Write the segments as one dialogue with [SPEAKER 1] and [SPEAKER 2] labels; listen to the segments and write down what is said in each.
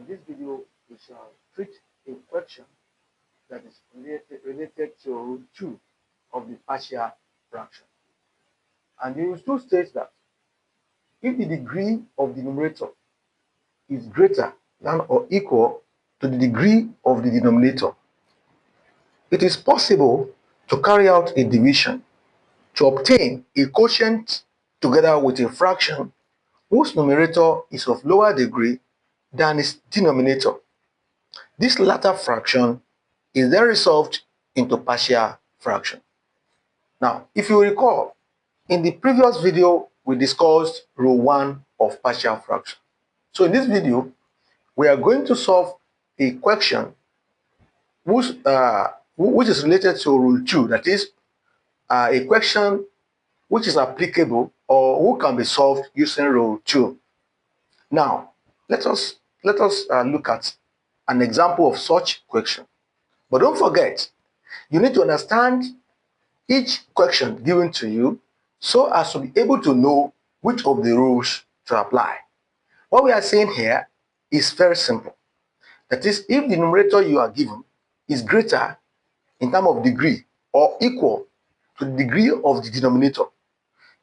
[SPEAKER 1] In this video, we shall treat a question that is related to rule 2 of the partial fraction. And rule 2 states that if the degree of the numerator is greater than or equal to the degree of the denominator, it is possible to carry out a division to obtain a quotient together with a fraction whose numerator is of lower degree than its denominator. This latter fraction is then resolved into partial fraction. Now, if you recall, in the previous video, we discussed rule 1 of partial fraction. So in this video, we are going to solve a question which is related to rule 2, that is a question which is applicable or who can be solved using rule 2. Now, let us look at an example of such question. But don't forget, you need to understand each question given to you so as to be able to know which of the rules to apply. What we are saying here is very simple. That is, if the numerator you are given is greater in terms of degree or equal to the degree of the denominator,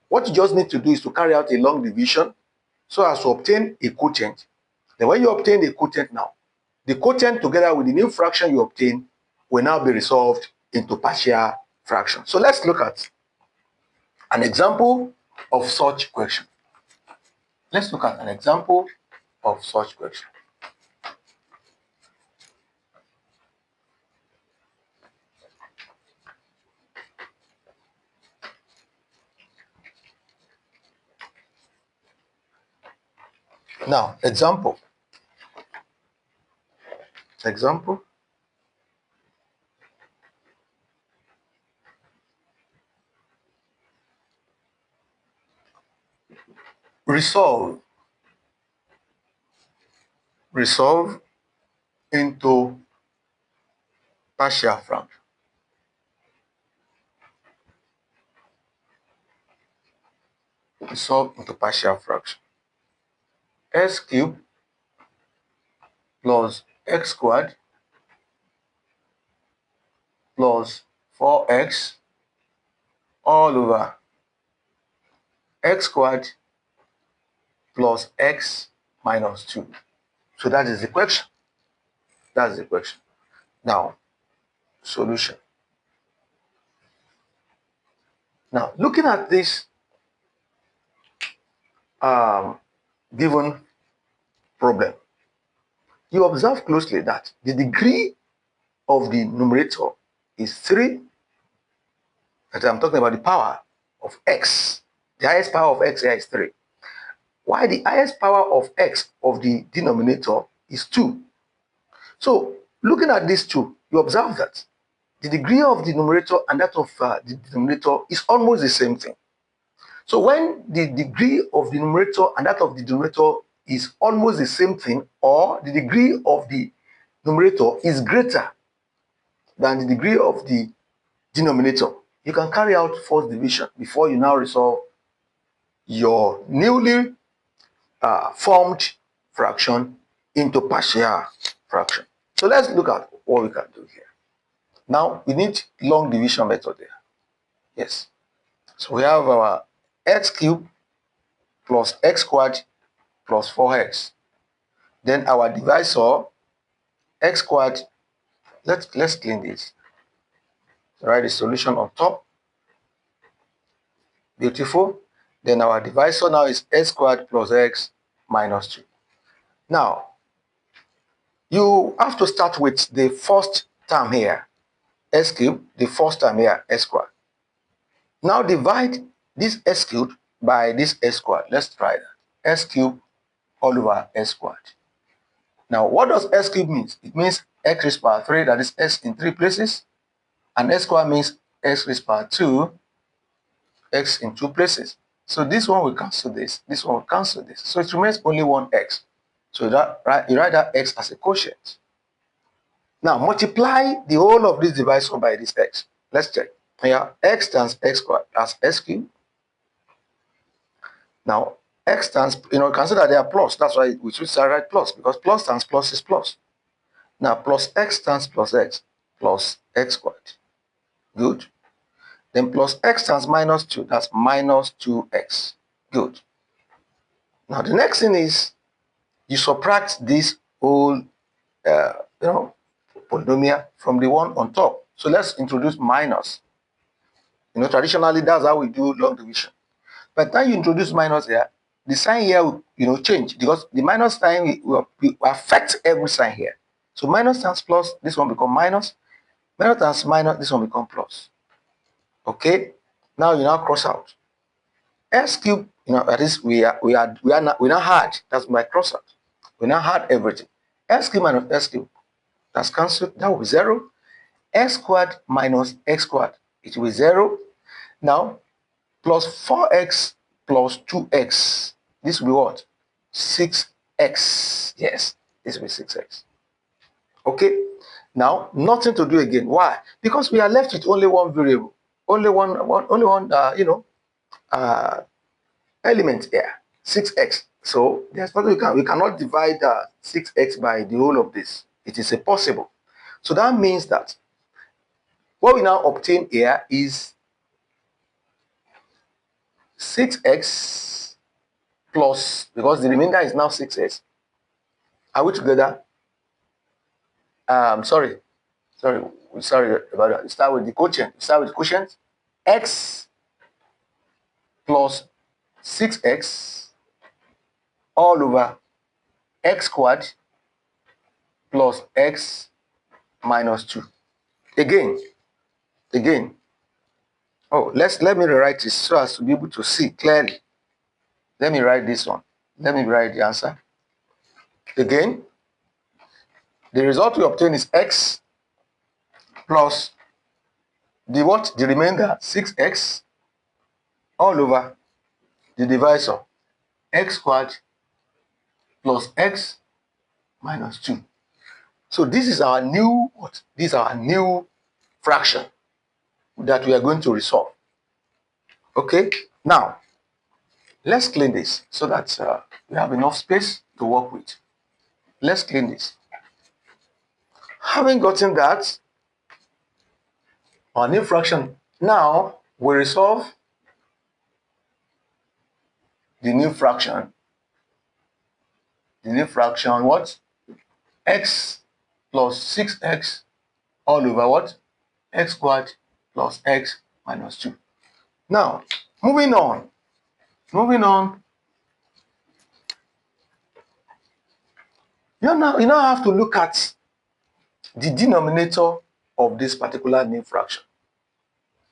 [SPEAKER 1] what you just need to do is to carry out a long division so as to obtain a quotient. Then when you obtain a quotient now, the quotient together with the new fraction you obtain will now be resolved into partial fraction. So let's look at an example of such question. Let's look at an example of such question. Now, example. Resolve into partial fraction. Resolve into partial fraction. X cubed plus x squared plus 4x all over x squared plus x minus 2. So that is the question. That's the question. Now, solution. Now, looking at this given problem, you observe closely that the degree of the numerator is 3. That I'm talking about the power of x. The highest power of x here is 3. While the highest power of x of the denominator is 2. So, looking at these two, you observe that the degree of the numerator and that of the denominator is almost the same thing. So, when the degree of the numerator and that of the denominator is almost the same thing, or the degree of the numerator is greater than the degree of the denominator, you can carry out first division before you now resolve your newly formed fraction into partial fraction. So let's look at what we can do here. Now we need long division method there. Yes. So we have our x cubed plus x squared plus 4x. Then our divisor x squared. Let's clean this. Write the solution on top. Beautiful. Then our divisor now is x squared plus x minus 2. Now, you have to start with the first term here, x cubed, the first term here, x squared. Now divide this x cubed by this x squared. Let's try that. X cubed all over x squared. Now, what does x cubed mean? It means x raised power 3, that is x in 3 places. And x squared means x raised power 2, x in 2 places. So this one will cancel this one will cancel this. So it remains only one x. So you write that x as a quotient. Now multiply the whole of this divisor by this x. Let's check. Here, x times x squared as x cubed. Now x times, consider they are plus. That's why we should write plus, because plus times plus is plus. Now, plus x times plus x squared. Good. Then plus x times minus 2, that's minus 2x. Good. Now, the next thing is you subtract this whole, polynomial from the one on top. So let's introduce minus. Traditionally, that's how we do long division. By the time you introduce minus here, the sign here will, change, because the minus sign will affect every sign here. So minus times plus, this one become minus. Minus times minus, this one become plus. Okay. Now you now cross out. S cube, that is we now had. That's my cross out. We now had everything. S cube minus S cube, that's cancelled. That will be 0. X squared minus x squared, it will be 0. Now, plus 4x plus 2x, this will be what? 6x. Yes, this will be 6x. Okay. Now, nothing to do again. Why? Because we are left with only one variable, only one element here, 6x. So there's nothing we cannot divide 6x by the whole of this. It is impossible. So that means that what we now obtain here is 6x plus, because the remainder is now 6x. Are we together? Sorry about that. Start with the quotient. X plus 6x all over x squared plus x minus 2. Again. Oh, let me rewrite this so as to be able to see clearly. Let me write this one. Let me write the answer. Again, the result we obtain is x plus the remainder, 6x all over the divisor, x squared plus x minus 2. So this is our new This is our new fraction that we are going to resolve. Okay, now let's clean this so that we have enough space to work with. Let's clean this. Having gotten that, our new fraction, now we resolve the new fraction. What? X plus 6x all over what? X squared plus x minus 2. Now, moving on. You now have to look at the denominator of this particular new fraction.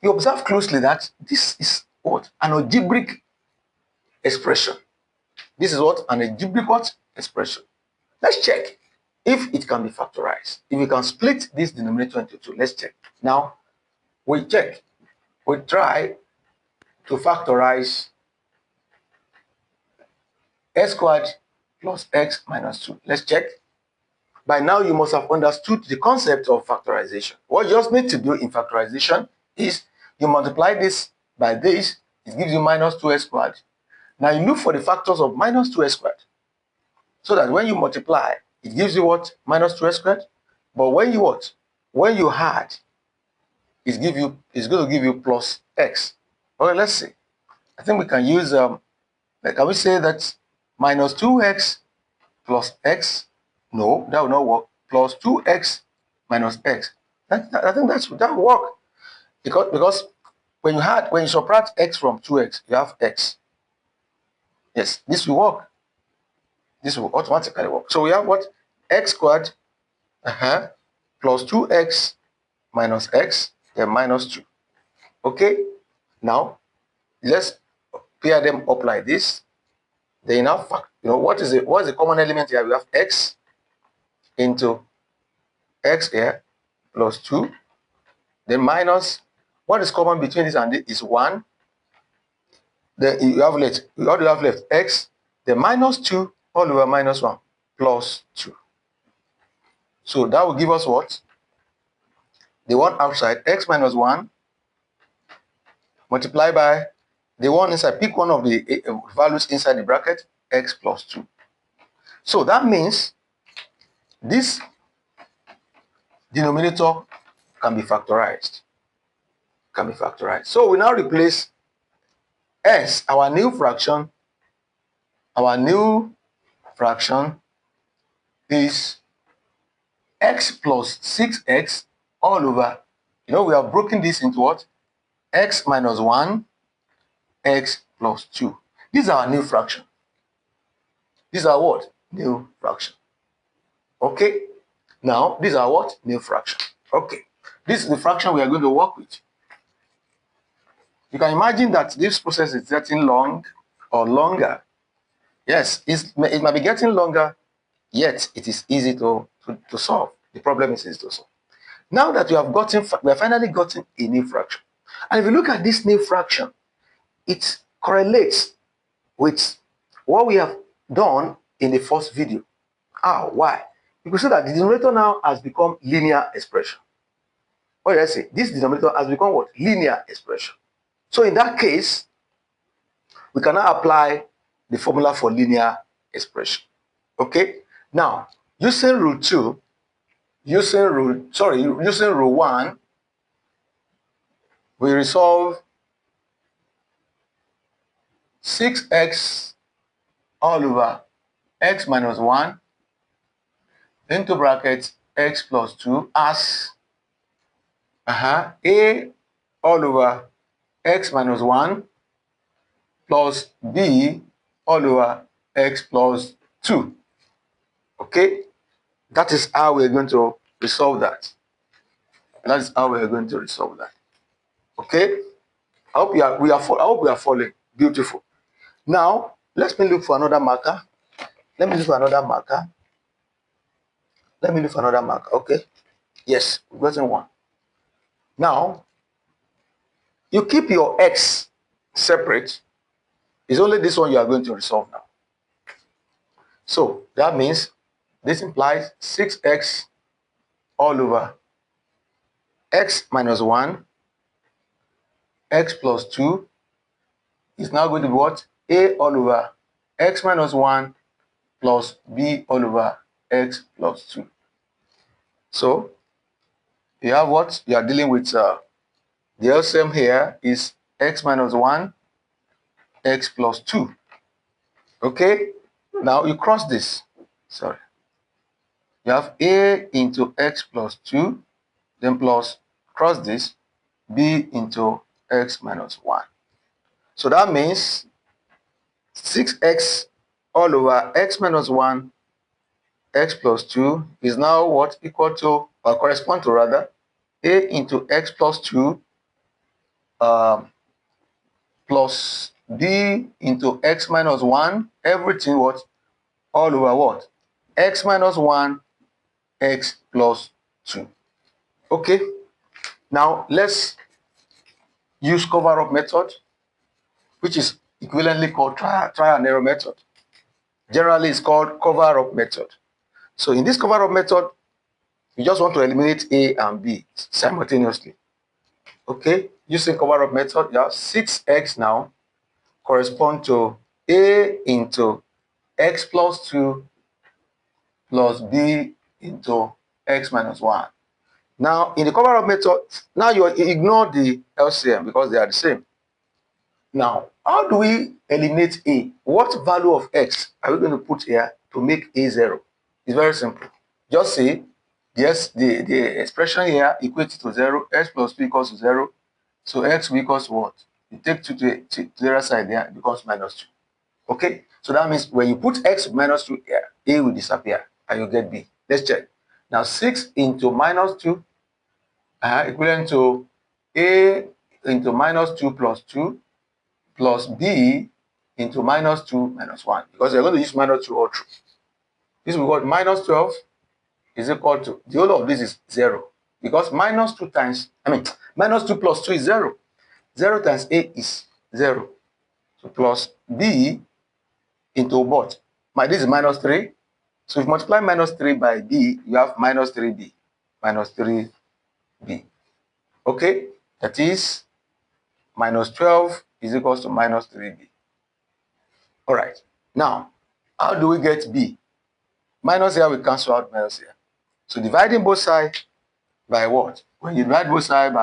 [SPEAKER 1] You observe closely that this is what? An algebraic expression. This is what? An algebraic expression. Let's check if it can be factorized. If we can split this denominator into 2, let's check. Now, we check. We try to factorize x squared plus x minus 2. Let's check. By now, you must have understood the concept of factorization. What you just need to do in factorization is you multiply this by this, it gives you minus 2x squared. Now you look for the factors of minus 2x squared, so that when you multiply, it gives you what? Minus 2x squared. But when you When you add, it's going to give you plus x. Okay, let's see. I think we can use can we say that minus 2x plus x? No, that will not work. Plus 2x minus x. I think that will work. Because when you subtract x from 2x, you have x. Yes, this will work. This will automatically work. So we have what? X squared plus 2x minus x, then minus 2. Okay? Now, let's pair them up like this. They now what is the common element here? We have x into x here plus 2. Then minus, what is common between this and this is 1. Then you have left, what do you have left? X, then minus 2 all over minus 1 plus 2. So that will give us what? The one outside, x minus 1 multiplied by the one inside, pick one of the values inside the bracket, x plus 2. So that means this denominator can be factorized. So we now replace s, our new fraction is x plus 6x all over, we have broken this into what? X minus 1, x plus 2. These are our new fraction. These are what? New fraction. Okay? Now, these are what? New fraction. Okay. This is the fraction we are going to work with. You can imagine that this process is getting long or longer. Yes, it might be getting longer, yet it is easy to solve. The problem is easy to solve. Now that we have finally gotten a new fraction. And if you look at this new fraction, it correlates with what we have done in the first video. Why? You can see that the denominator now has become linear expression. What did I say? This denominator has become what? Linear expression. So in that case, we can now apply the formula for linear expression. Okay? Now, using rule 1, we resolve 6x all over x minus 1 into brackets x plus 2 as a all over x minus 1 plus b all over x plus 2. Okay? That is how we're going to resolve that. Okay? I hope we are following. Beautiful. Now, let me look for another marker. Okay? Yes, we've gotten one. Now, you keep your x separate. It's only this one you are going to resolve now. So, that means this implies 6x all over x minus 1, x plus 2 is now going to be what? A all over x minus 1 plus b all over x plus 2. So, you have what? You are dealing with the LCM here is x minus 1, x plus 2. Okay? Now, you cross this. Sorry. You have a into x plus 2, then plus cross this, b into x minus 1. So that means 6x all over x minus 1, x plus 2 is now what? Equal to, or correspond to rather, a into x plus 2 plus b into x minus 1, everything what? All over what? X minus 1, x plus 2. Okay, now let's use cover-up method, which is equivalently called trial and error method. Generally, it's called cover-up method. So in this cover-up method, you just want to eliminate a and b simultaneously. Okay, using cover-up method, you have 6x now correspond to a into x plus 2 plus b into x minus 1. Now, in the cover-up method, now you ignore the LCM because they are the same. Now, how do we eliminate a? What value of x are we going to put here to make a 0? It's very simple. Just say, yes, the expression here equates to 0, x plus 2 equals to 0. So x will equals to what? You take 2 to the other side there, it becomes minus 2. Okay? So that means when you put x minus 2 here, a will disappear and you get b. Let's check. Now, 6 into minus 2 equivalent to a into minus 2 plus 2 plus b into minus 2 minus 1, because you're going to use minus 2 all through. This will be what? Minus 12 is equal to, the whole of this is 0, because minus 2 plus 2 is 0. 0 times a is 0. So plus b into what? This is minus 3. So if you multiply minus 3 by b, you have minus 3b. Minus 3b. Okay? That is minus 12 is equals to minus 3b. All right. Now, how do we get b? Minus here, we cancel out minus here. So dividing both sides by what? When you divide both sides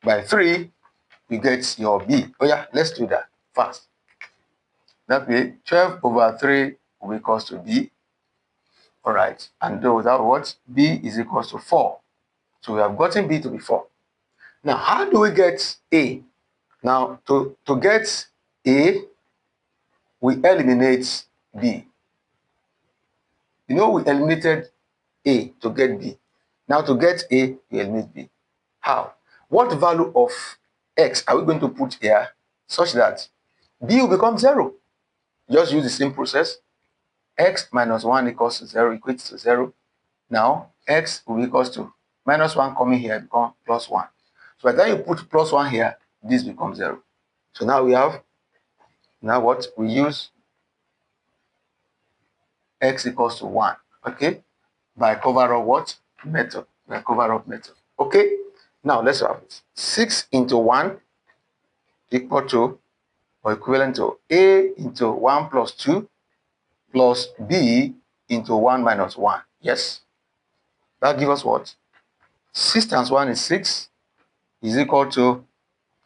[SPEAKER 1] by 3, you get your b. Oh yeah, let's do that fast. That way, 12 over 3 will be equals to b. All right. And do that what? B is equals to 4. So we have gotten b to be 4. Now, how do we get a? Now, to get a, we eliminate b. You know, we eliminated a to get b. Now, to get a, we eliminate b. How? What value of x are we going to put here such that b will become 0? Just use the same process. X minus 1 equals to 0, equates to 0. Now, x will be equals to minus 1 coming here, become plus 1. So by the time you put plus 1 here, this becomes 0. So now we have, now what? We use x equals to 1, okay? By cover of what? Method. By cover of method. Okay? Now let's have it. 6 into 1 equal to or equivalent to a into 1 plus 2 plus b into 1 minus 1. Yes? That gives us what? 6 times 1 is 6 is equal to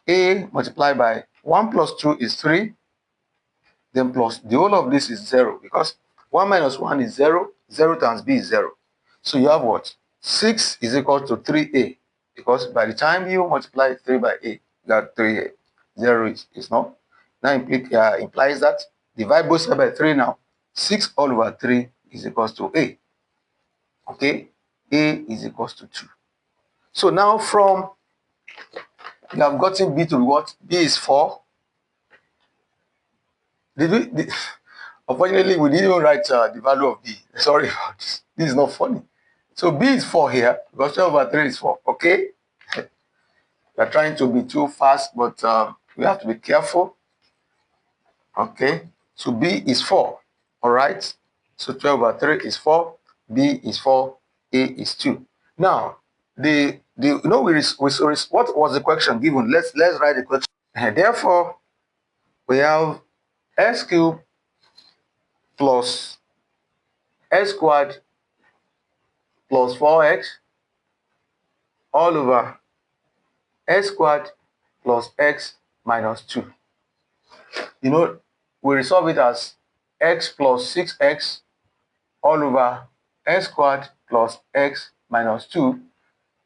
[SPEAKER 1] a multiplied by 1 plus 2 is 3. Then plus the whole of this is 0 because 1 minus 1 is 0. 0 times b is 0. So you have what? 6 is equal to 3a because by the time you multiply 3 by a, you got 3a. 0 is not. Now implies that divide both sides by 3 now. 6 all over 3 is equals to a. Okay? A is equals to 2. So now from, you have gotten b to be what? B is 4. Unfortunately, we didn't even write the value of b. Sorry about this. This is not funny. So b is 4 here because 12 over 3 is 4. Okay? We are trying to be too fast, but we have to be careful. Okay? So b is 4. All right? So 12 over 3 is 4. B is 4. A is 2. Now, you know, what was the question given? Let's write the question. Therefore, we have x cubed plus x squared plus 4x all over x squared plus x minus 2. You know, we resolve it as x plus 6x all over x squared plus x minus 2,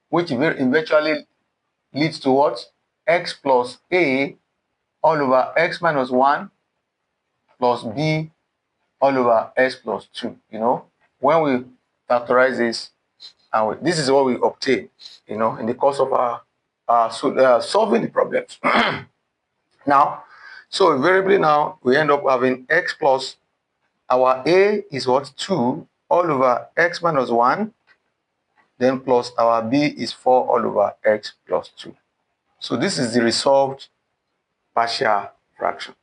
[SPEAKER 1] which eventually leads to what? X plus a all over x minus 1 plus b all over x plus 2. You know, when we factorize this, and this is what we obtain, you know, in the course of our solving the problems. Now, so invariably now we end up having x plus, our a is what? 2 all over x minus 1, then plus our b is 4 all over x plus 2. So this is the resolved partial fraction.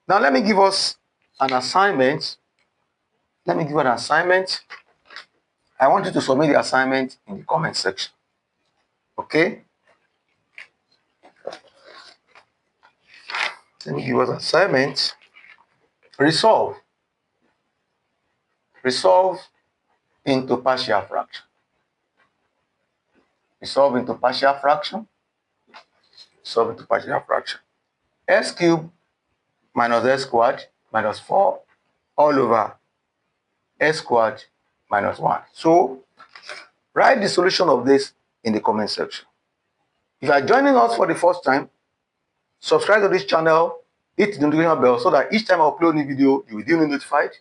[SPEAKER 1] Now let me give us an assignment. Let me give you an assignment. I want you to submit the assignment in the comment section. Okay? Let me give us an assignment. Resolve. Resolve into partial fraction. Resolve into partial fraction. Resolve into partial fraction. X cubed minus x squared minus 4 all over x squared minus 1. So, write the solution of this in the comment section. If you are joining us for the first time, subscribe to this channel, hit the notification bell so that each time I upload a new video, you will be notified.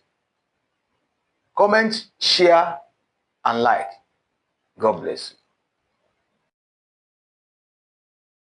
[SPEAKER 1] Comment, share, and like. God bless you.